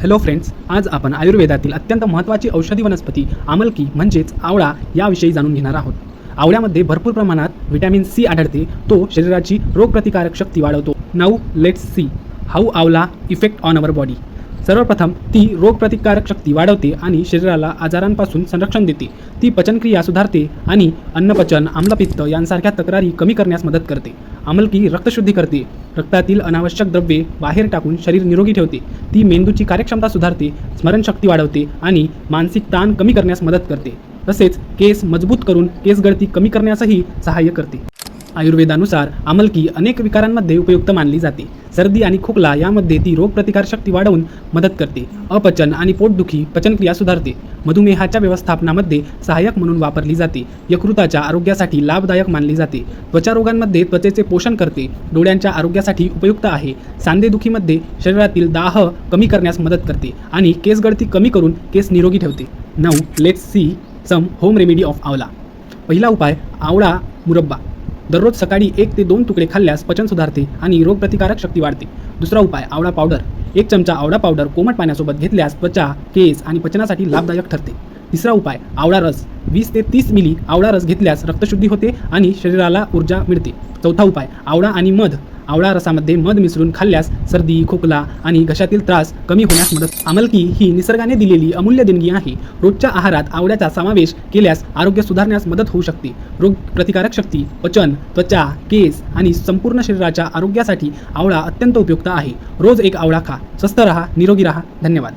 Hello friends, आज आपण आयुर्वेदातील अत्यंत महत्त्वाची औषधी वनस्पती आमलकी म्हणजेच आवळा याविषयी जाणून घेणार आहोत. आवळ्यामध्ये भरपूर प्रमाणात व्हिटॅमिन सी आढळते. तो शरीराची रोगप्रतिकारक शक्ती वाढवतो. नाऊ लेट्स सी हाऊ आवळा इफेक्ट ऑन अवर बॉडी. सर्वप्रथम ती रोगप्रतिकारक शक्ती वाढवते आणि शरीराला आजारांपासून संरक्षण देते. ती पचनक्रिया सुधारते आणि अन्नपचन, आम्लपित्त यांसारख्या तक्रारी कमी करण्यास मदत करते. आमलकी रक्तशुद्धी करते. रक्तातील अनावश्यक द्रव्ये बाहेर टाकून शरीर निरोगी ठेवते. ती मेंदूची कार्यक्षमता सुधारते, स्मरणशक्ती वाढवते आणि मानसिक ताण कमी करण्यास मदत करते. तसेच केस मजबूत करून केस गळती कमी करण्यासही सहाय्य करते. आयुर्वेदानुसार आमलकी अनेक विकारांमध्ये उपयुक्त मानली जाते. सर्दी आणि खोकला यामध्ये ती रोगप्रतिकारशक्ती वाढवून मदत करते. अपचन आणि पोटदुखी पचनक्रिया सुधारते. मधुमेहाच्या व्यवस्थापनामध्ये सहाय्यक म्हणून वापरली जाते. यकृताच्या आरोग्यासाठी लाभदायक मानली जाते. त्वचारोगांमध्ये त्वचेचे पोषण करते. डोळ्यांच्या आरोग्यासाठी उपयुक्त आहे. सांधेदुखीमध्ये शरीरातील दाह कमी करण्यास मदत करते आणि केस गळती कमी करून केस निरोगी ठेवते. Now let's see some home remedy of आवळा. पहिला उपाय आवळा मुरब्बा. दररोज सकाळी 1 ते 2 तुकडे खाल्ल्यास पचन सुधारते आणि रोगप्रतिकारक शक्ती वाढते. दुसरा उपाय आवळा पावडर. 1 चमचा आवळा पावडर कोमट पाण्यासोबत घेतल्यास त्वचा, केस आणि पचनासाठी लाभदायक ठरते. तिसरा उपाय आवळा रस. 20 ते 30 मिली आवळा रस घेतल्यास रक्तशुद्धी होते आणि शरीराला ऊर्जा मिळते. चौथा उपाय आवळा आणि मध. आवळा रसामध्ये मध मिसळून खाल्ल्यास सर्दी, खोकला आणि घशातील त्रास कमी होण्यास मदत. आमलकी ही निसर्गाने दिलेली अमूल्य देणगी आहे. रोजच्या आहारात आवळ्याचा समावेश केल्यास आरोग्य सुधारण्यास मदत होऊ शकते. रोग प्रतिकारक शक्ती, पचन, त्वचा, केस आणि संपूर्ण शरीराच्या आरोग्यासाठी आवळा अत्यंत उपयुक्त आहे. रोज एक आवळा खा. स्वस्थ रहा, निरोगी रहा. धन्यवाद.